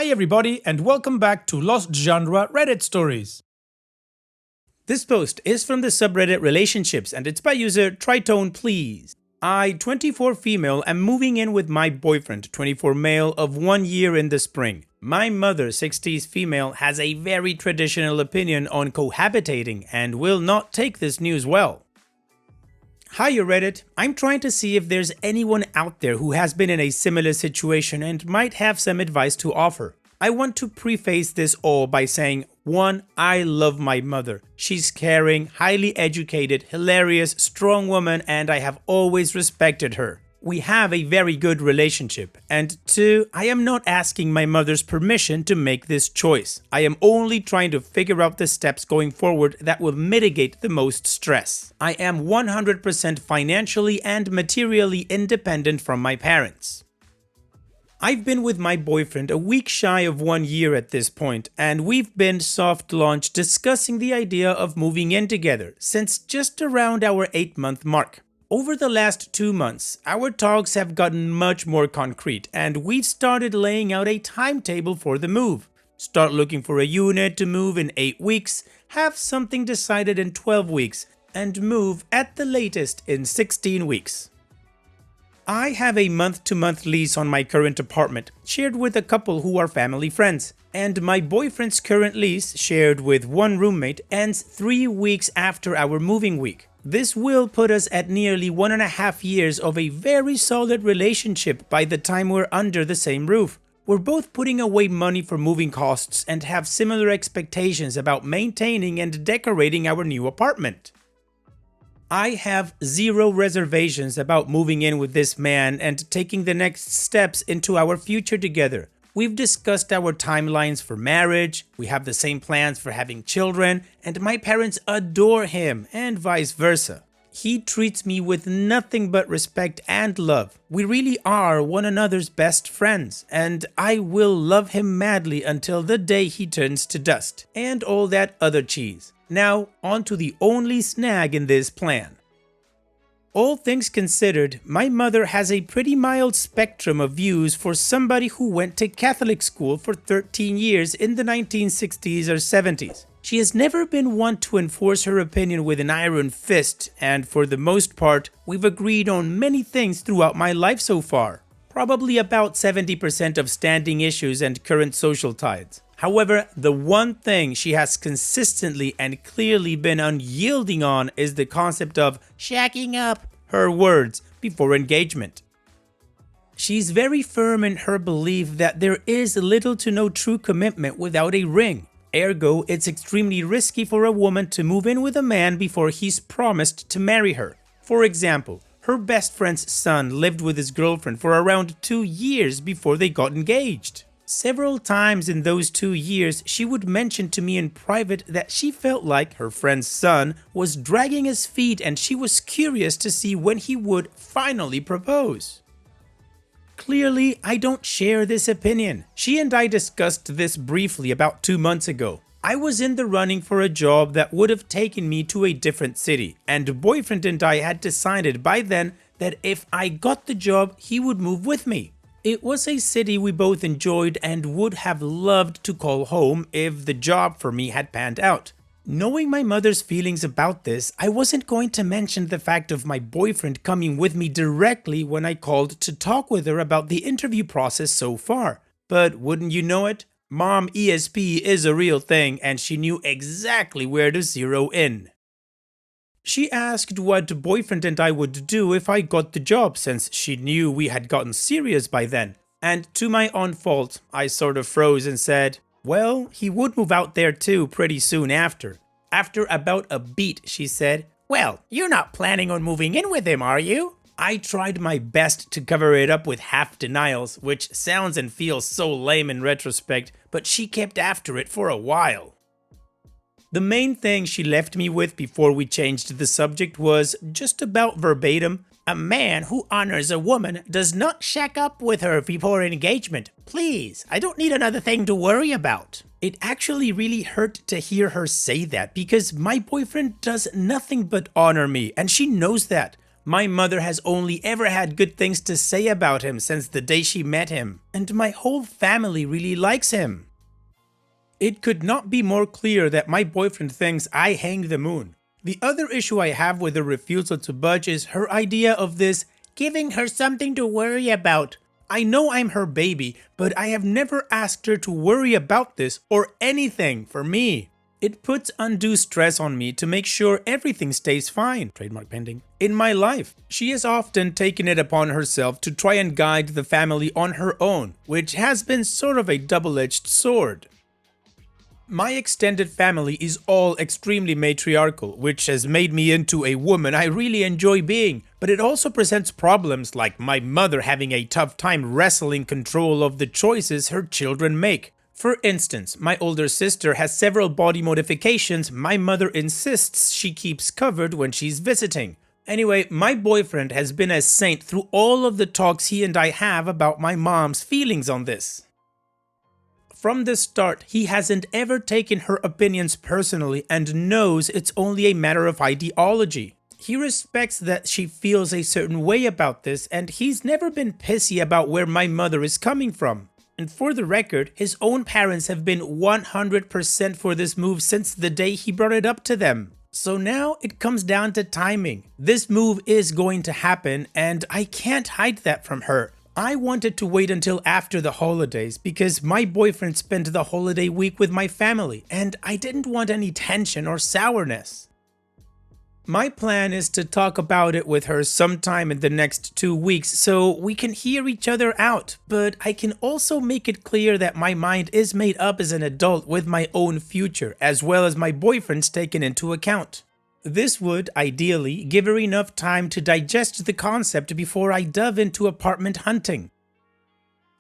Hi everybody and welcome back to Lost Genre Reddit Stories. This post is from the subreddit Relationships and it's by user TriTonePlease. I, 24 female, am moving in with my boyfriend, 24 male, of 1 year in the spring. My mother, 60s female, has a very traditional opinion on cohabitating and will not take this news well. Hi Reddit, I'm trying to see if there's anyone out there who has been in a similar situation and might have some advice to offer. I want to preface this all by saying, 1. I love my mother. She's caring, highly educated, hilarious, strong woman and I have always respected her. We have a very good relationship. And 2, I am not asking my mother's permission to make this choice. I am only trying to figure out the steps going forward that will mitigate the most stress. I am 100% financially and materially independent from my parents. I've been with my boyfriend a week shy of 1 year at this point, and we've been soft launch discussing the idea of moving in together since just around our 8-month mark. Over the last 2 months, our talks have gotten much more concrete and we've started laying out a timetable for the move. Start looking for a unit to move in 8 weeks, have something decided in 12 weeks, and move at the latest in 16 weeks. I have a month-to-month lease on my current apartment, shared with a couple who are family friends, and my boyfriend's current lease, shared with one roommate, ends 3 weeks after our moving week. This will put us at nearly 1.5 years of a very solid relationship by the time we're under the same roof. We're both putting away money for moving costs and have similar expectations about maintaining and decorating our new apartment. I have zero reservations about moving in with this man and taking the next steps into our future together. We've discussed our timelines for marriage, we have the same plans for having children, and my parents adore him, and vice versa. He treats me with nothing but respect and love. We really are one another's best friends, and I will love him madly until the day he turns to dust, and all that other cheese. Now, on to the only snag in this plan. All things considered, my mother has a pretty mild spectrum of views for somebody who went to Catholic school for 13 years in the 1960s or 70s. She has never been one to enforce her opinion with an iron fist, and for the most part, we've agreed on many things throughout my life so far. Probably about 70% of standing issues and current social tides. However, the one thing she has consistently and clearly been unyielding on is the concept of shacking up, her words, before engagement. She's very firm in her belief that there is little to no true commitment without a ring. Ergo, it's extremely risky for a woman to move in with a man before he's promised to marry her. For example, her best friend's son lived with his girlfriend for around 2 years before they got engaged. Several times in those 2 years, she would mention to me in private that she felt like her friend's son was dragging his feet and she was curious to see when he would finally propose. Clearly, I don't share this opinion. She and I discussed this briefly about 2 months ago. I was in the running for a job that would have taken me to a different city, and boyfriend and I had decided by then that if I got the job, he would move with me. It was a city we both enjoyed and would have loved to call home if the job for me had panned out. Knowing my mother's feelings about this, I wasn't going to mention the fact of my boyfriend coming with me directly when I called to talk with her about the interview process so far. But wouldn't you know it, Mom ESP is a real thing and she knew exactly where to zero in. She asked what boyfriend and I would do if I got the job since she knew we had gotten serious by then. And to my own fault, I sort of froze and said, well, he would move out there too pretty soon after. After about a beat, she said, well, you're not planning on moving in with him, are you? I tried my best to cover it up with half denials, which sounds and feels so lame in retrospect, but she kept after it for a while. The main thing she left me with before we changed the subject was just about verbatim, a man who honors a woman does not shack up with her before engagement. Please, I don't need another thing to worry about. It actually really hurt to hear her say that because my boyfriend does nothing but honor me and she knows that. My mother has only ever had good things to say about him since the day she met him, and my whole family really likes him. It could not be more clear that my boyfriend thinks I hang the moon. The other issue I have with her refusal to budge is her idea of this giving her something to worry about. I know I'm her baby, but I have never asked her to worry about this or anything for me. It puts undue stress on me to make sure everything stays fine, trademark pending, in my life. She has often taken it upon herself to try and guide the family on her own, which has been sort of a double-edged sword. My extended family is all extremely matriarchal, which has made me into a woman I really enjoy being, but it also presents problems like my mother having a tough time wrestling control of the choices her children make. For instance, my older sister has several body modifications my mother insists she keeps covered when she's visiting. Anyway, my boyfriend has been a saint through all of the talks he and I have about my mom's feelings on this. From the start, he hasn't ever taken her opinions personally and knows it's only a matter of ideology. He respects that she feels a certain way about this, and he's never been pissy about where my mother is coming from. And for the record, his own parents have been 100% for this move since the day he brought it up to them. So now it comes down to timing. This move is going to happen, and I can't hide that from her. I wanted to wait until after the holidays because my boyfriend spent the holiday week with my family and I didn't want any tension or sourness. My plan is to talk about it with her sometime in the next 2 weeks so we can hear each other out, but I can also make it clear that my mind is made up as an adult with my own future as well as my boyfriend's taken into account. This would, ideally, give her enough time to digest the concept before I dove into apartment hunting.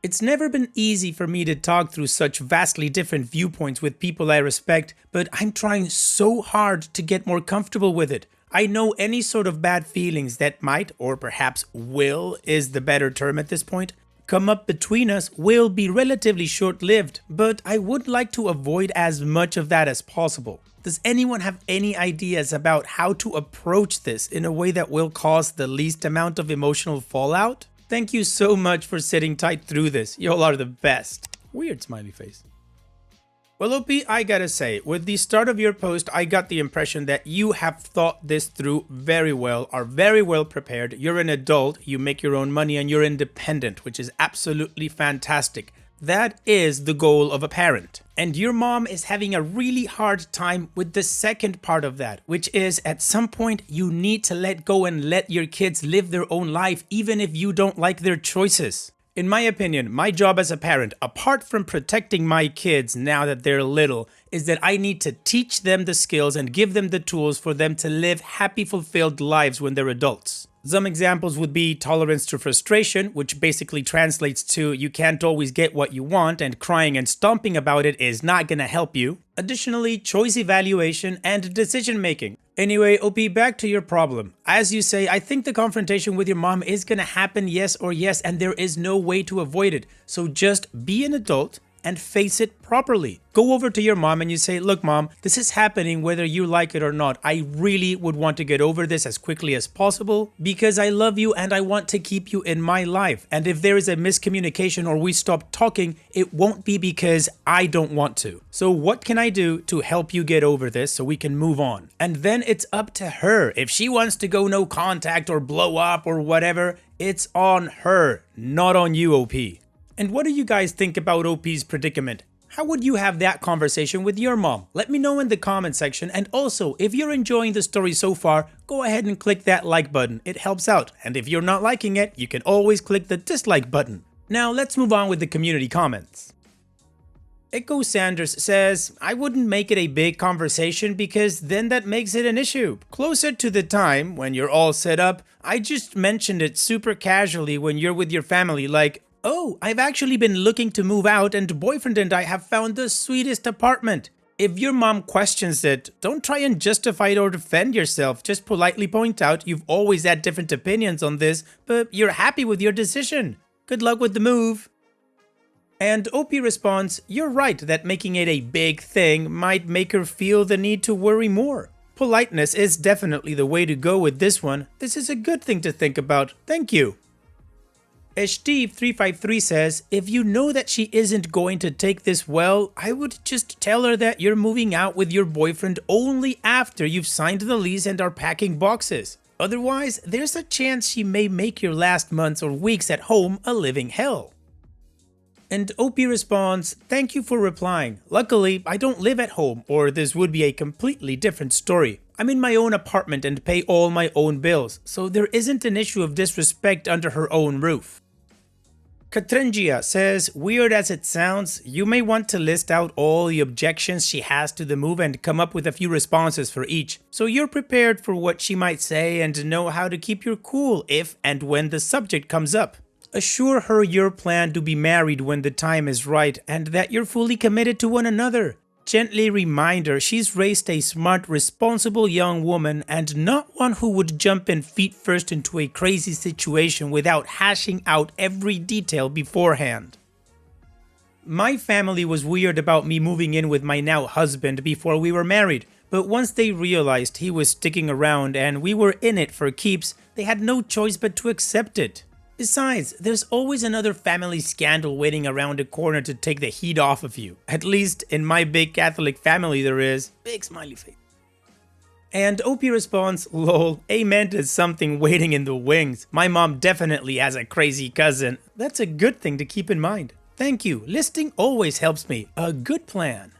It's never been easy for me to talk through such vastly different viewpoints with people I respect, but I'm trying so hard to get more comfortable with it. I know any sort of bad feelings that might, or perhaps will is the better term at this point, come up between us will be relatively short-lived, but I would like to avoid as much of that as possible. Does anyone have any ideas about how to approach this in a way that will cause the least amount of emotional fallout? Thank you so much for sitting tight through this. Y'all are the best. Weird smiley face. Well, OP, I gotta say, with the start of your post, I got the impression that you have thought this through very well, are very well prepared. You're an adult, you make your own money, and you're independent, which is absolutely fantastic. That is the goal of a parent. And your mom is having a really hard time with the second part of that, which is at some point you need to let go and let your kids live their own life even if you don't like their choices. In my opinion, my job as a parent, apart from protecting my kids now that they're little, is that I need to teach them the skills and give them the tools for them to live happy, fulfilled lives when they're adults. Some examples would be tolerance to frustration, which basically translates to you can't always get what you want and crying and stomping about it is not gonna help you. Additionally, choice evaluation and decision making. Anyway, OP, back to your problem. As you say, I think the confrontation with your mom is gonna happen, yes or yes, and there is no way to avoid it. So just be an adult and face it properly. Go over to your mom and you say, look mom, this is happening whether you like it or not. I really would want to get over this as quickly as possible because I love you and I want to keep you in my life. And if there is a miscommunication or we stop talking, it won't be because I don't want to. So what can I do to help you get over this so we can move on? And then it's up to her. If she wants to go no contact or blow up or whatever, it's on her, not on you, OP. And what do you guys think about OP's predicament? How would you have that conversation with your mom? Let me know in the comment section, and also, if you're enjoying the story so far, go ahead and click that like button, it helps out, and if you're not liking it, you can always click the dislike button. Now let's move on with the community comments. Echo Sanders says, I wouldn't make it a big conversation because then that makes it an issue. Closer to the time, when you're all set up, I just mentioned it super casually when you're with your family, like, oh, I've actually been looking to move out and boyfriend and I have found the sweetest apartment. If your mom questions it, don't try and justify it or defend yourself. Just politely point out you've always had different opinions on this, but you're happy with your decision. Good luck with the move. And OP responds, you're right that making it a big thing might make her feel the need to worry more. Politeness is definitely the way to go with this one. This is a good thing to think about. Thank you. Steve353 says, if you know that she isn't going to take this well, I would just tell her that you're moving out with your boyfriend only after you've signed the lease and are packing boxes. Otherwise, there's a chance she may make your last months or weeks at home a living hell. And OP responds, thank you for replying. Luckily, I don't live at home, or this would be a completely different story. I'm in my own apartment and pay all my own bills, so there isn't an issue of disrespect under her own roof. Katringia says, weird as it sounds, you may want to list out all the objections she has to the move and come up with a few responses for each, so you're prepared for what she might say and know how to keep your cool if and when the subject comes up. Assure her your plan to be married when the time is right and that you're fully committed to one another. Gently remind her she's raised a smart, responsible young woman and not one who would jump in feet first into a crazy situation without hashing out every detail beforehand. My family was weird about me moving in with my now husband before we were married, but once they realized he was sticking around and we were in it for keeps, they had no choice but to accept it. Besides, there's always another family scandal waiting around the corner to take the heat off of you. At least in my big Catholic family there is. Big smiley face. And OP responds, lol, amen to something waiting in the wings. My mom definitely has a crazy cousin. That's a good thing to keep in mind. Thank you, listing always helps me. A good plan.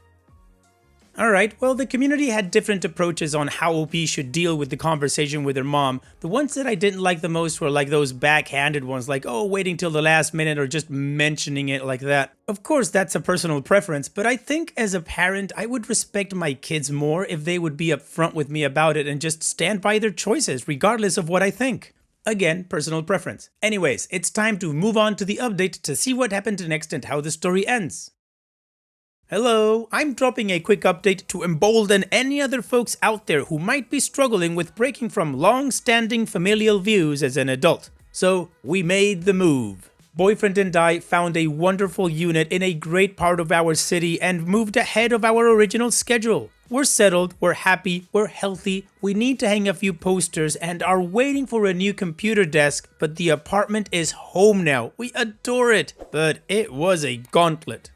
Alright, well, the community had different approaches on how OP should deal with the conversation with her mom. The ones that I didn't like the most were like those backhanded ones, like, oh, waiting till the last minute or just mentioning it like that. Of course, that's a personal preference, but I think as a parent, I would respect my kids more if they would be upfront with me about it and just stand by their choices, regardless of what I think. Again, personal preference. Anyways, it's time to move on to the update to see what happened next and how the story ends. Hello, I'm dropping a quick update to embolden any other folks out there who might be struggling with breaking from long-standing familial views as an adult. So, we made the move. Boyfriend and I found a wonderful unit in a great part of our city and moved ahead of our original schedule. We're settled, we're happy, we're healthy, we need to hang a few posters and are waiting for a new computer desk, but the apartment is home now. We adore it, but it was a gauntlet.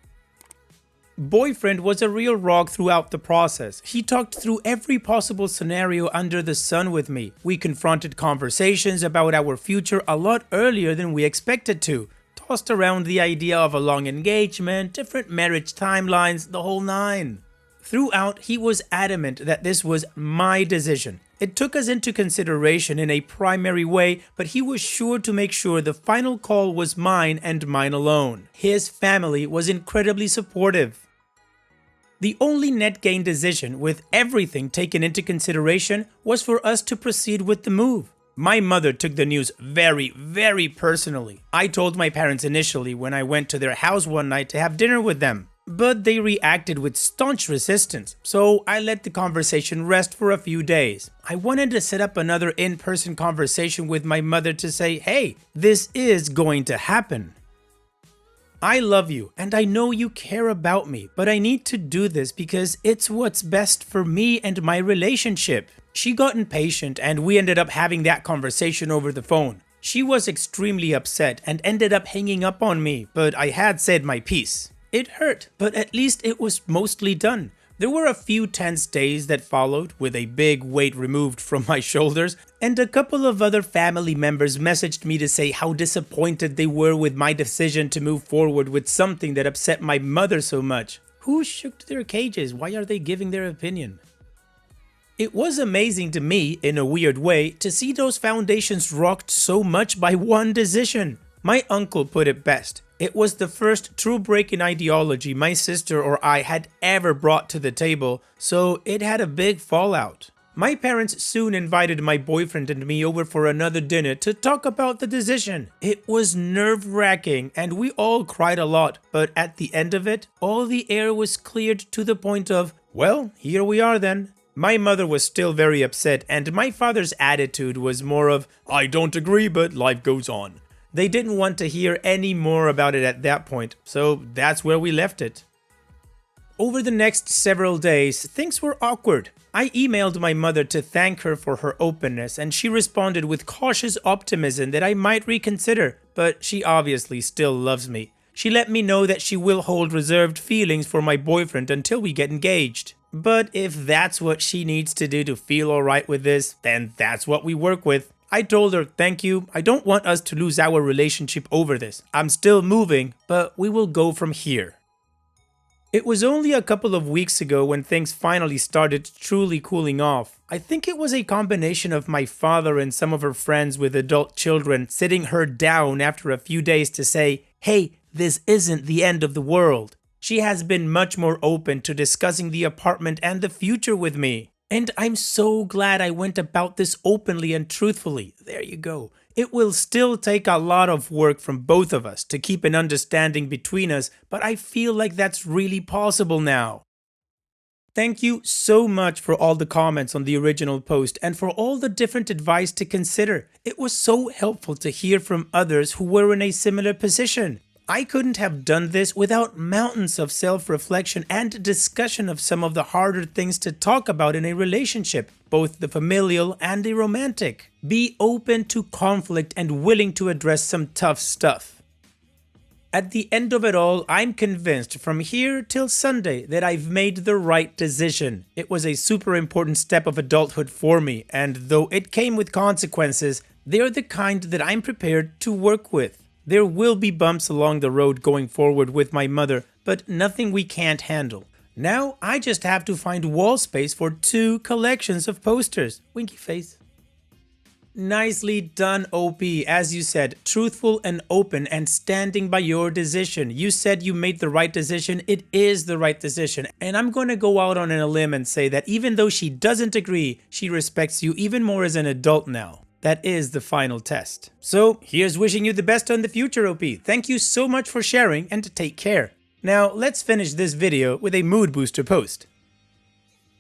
Boyfriend was a real rock throughout the process. He talked through every possible scenario under the sun with me. We confronted conversations about our future a lot earlier than we expected to. Tossed around the idea of a long engagement, different marriage timelines, the whole nine. Throughout, he was adamant that this was my decision. It took us into consideration in a primary way, but he was sure to make sure the final call was mine and mine alone. His family was incredibly supportive. The only net gain decision, with everything taken into consideration, was for us to proceed with the move. My mother took the news very personally. I told my parents initially when I went to their house one night to have dinner with them, but they reacted with staunch resistance, so I let the conversation rest for a few days. I wanted to set up another in-person conversation with my mother to say, hey, this is going to happen. I love you, and I know you care about me, but I need to do this because it's what's best for me and my relationship. She got impatient, and we ended up having that conversation over the phone. She was extremely upset and ended up hanging up on me, but I had said my piece. It hurt, but at least it was mostly done. There were a few tense days that followed, with a big weight removed from my shoulders, and a couple of other family members messaged me to say how disappointed they were with my decision to move forward with something that upset my mother so much. Who shook their cages? Why are they giving their opinion? It was amazing to me, in a weird way, to see those foundations rocked so much by one decision. My uncle put it best. It was the first true break in ideology my sister or I had ever brought to the table, so it had a big fallout. My parents soon invited my boyfriend and me over for another dinner to talk about the decision. It was nerve-wracking and we all cried a lot, but at the end of it, all the air was cleared to the point of, well, here we are then. My mother was still very upset and my father's attitude was more of, I don't agree, but life goes on. They didn't want to hear any more about it at that point, so that's where we left it. Over the next several days, things were awkward. I emailed my mother to thank her for her openness, and she responded with cautious optimism that I might reconsider, but she obviously still loves me. She let me know that she will hold reserved feelings for my boyfriend until we get engaged. But if that's what she needs to do to feel alright with this, then that's what we work with. I told her, thank you, I don't want us to lose our relationship over this. I'm still moving, but we will go from here. It was only a couple of weeks ago when things finally started truly cooling off. I think it was a combination of my father and some of her friends with adult children sitting her down after a few days to say, hey, this isn't the end of the world. She has been much more open to discussing the apartment and the future with me. And I'm so glad I went about this openly and truthfully. There you go. It will still take a lot of work from both of us to keep an understanding between us, but I feel like that's really possible now. Thank you so much for all the comments on the original post and for all the different advice to consider. It was so helpful to hear from others who were in a similar position. I couldn't have done this without mountains of self-reflection and discussion of some of the harder things to talk about in a relationship, both the familial and the romantic. Be open to conflict and willing to address some tough stuff. At the end of it all, I'm convinced from here till Sunday that I've made the right decision. It was a super important step of adulthood for me, and though it came with consequences, they're the kind that I'm prepared to work with. There will be bumps along the road going forward with my mother, but nothing we can't handle. Now I just have to find wall space for 2 collections of posters. Winky face. Nicely done, OP. As you said, truthful and open and standing by your decision. You said you made the right decision. It is the right decision. And I'm going to go out on a limb and say that even though she doesn't agree, she respects you even more as an adult now. That is the final test. So here's wishing you the best on the future, OP. Thank you so much for sharing and take care. Now let's finish this video with a mood booster post.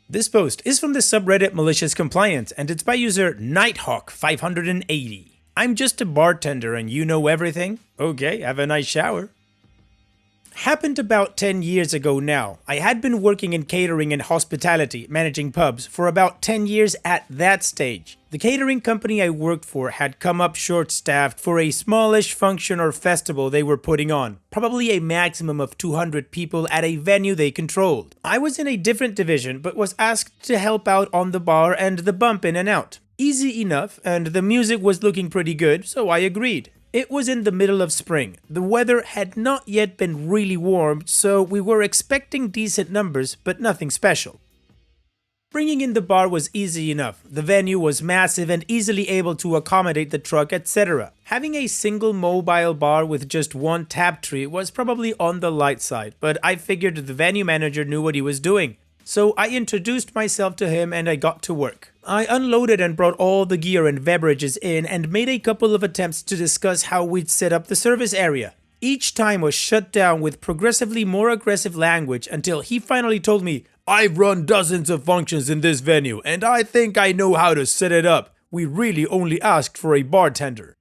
This post is from the subreddit Malicious Compliance and it's by user Nighthawk580. I'm just a bartender and you know everything? Okay, have a nice shower. Happened about 10 years ago now. I had been working in catering and hospitality, managing pubs, for about 10 years at that stage. The catering company I worked for had come up short-staffed for a smallish function or festival they were putting on, probably a maximum of 200 people at a venue they controlled. I was in a different division but was asked to help out on the bar and the bump in and out. Easy enough, and the music was looking pretty good, so I agreed. It was in the middle of spring. The weather had not yet been really warm, so we were expecting decent numbers, but nothing special. Bringing in the bar was easy enough. The venue was massive and easily able to accommodate the truck, etc. Having a single mobile bar with just one tap tree was probably on the light side, but I figured the venue manager knew what he was doing. So I introduced myself to him and I got to work. I unloaded and brought all the gear and beverages in and made a couple of attempts to discuss how we'd set up the service area. Each time was shut down with progressively more aggressive language until he finally told me, "I've run dozens of functions in this venue and I think I know how to set it up. We really only asked for a bartender."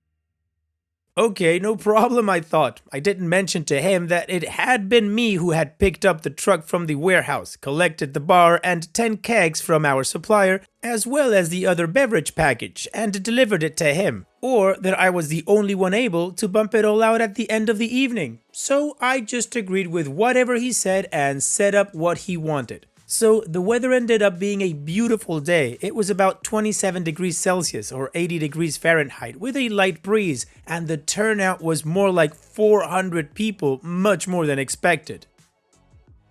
Okay, no problem, I thought. I didn't mention to him that it had been me who had picked up the truck from the warehouse, collected the bar and 10 kegs from our supplier, as well as the other beverage package, and delivered it to him. Or that I was the only one able to bump it all out at the end of the evening. So I just agreed with whatever he said and set up what he wanted. So the weather ended up being a beautiful day. It was about 27 degrees Celsius or 80 degrees Fahrenheit with a light breeze, and the turnout was more like 400 people, much more than expected.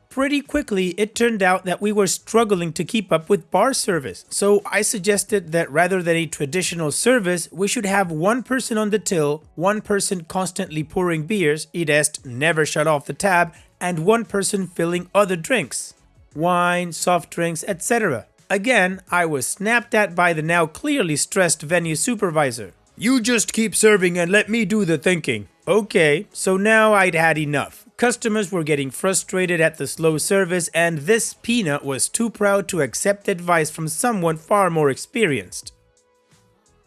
Pretty quickly, it turned out that we were struggling to keep up with bar service, so I suggested that rather than a traditional service, we should have one person on the till, one person constantly pouring beers, i.e. never shut off the tab, and one person filling other drinks. Wine, soft drinks, etc. Again, I was snapped at by the now clearly stressed venue supervisor. "You just keep serving and let me do the thinking." Okay, so now I'd had enough. Customers were getting frustrated at the slow service and this peanut was too proud to accept advice from someone far more experienced.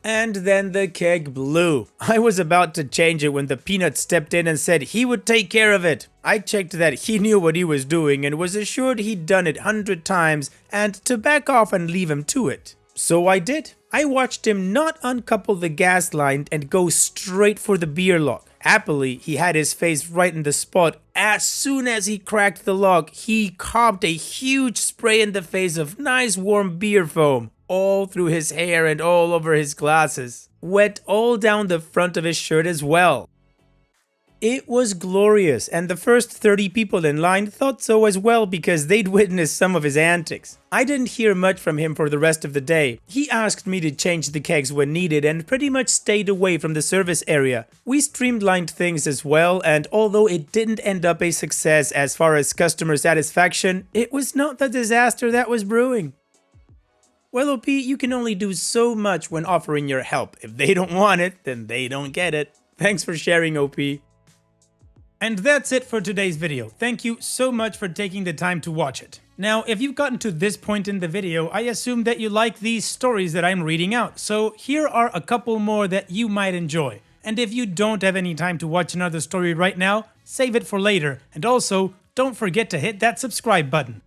And then the keg blew. I was about to change it when the peanut stepped in and said he would take care of it. I checked that he knew what he was doing and was assured he'd done it 100 times and to back off and leave him to it. So I did. I watched him not uncouple the gas line and go straight for the beer log. Happily, he had his face right in the spot. As soon as he cracked the log, he copped a huge spray in the face of nice warm beer foam, all through his hair and all over his glasses, wet all down the front of his shirt as well. It was glorious, and the first 30 people in line thought so as well because they'd witnessed some of his antics. I didn't hear much from him for the rest of the day. He asked me to change the kegs when needed and pretty much stayed away from the service area. We streamlined things as well, and although it didn't end up a success as far as customer satisfaction, it was not the disaster that was brewing. Well, OP, you can only do so much when offering your help. If they don't want it, then they don't get it. Thanks for sharing, OP. And that's it for today's video. Thank you so much for taking the time to watch it. Now, if you've gotten to this point in the video, I assume that you like these stories that I'm reading out. So here are a couple more that you might enjoy. And if you don't have any time to watch another story right now, save it for later. And also, don't forget to hit that subscribe button.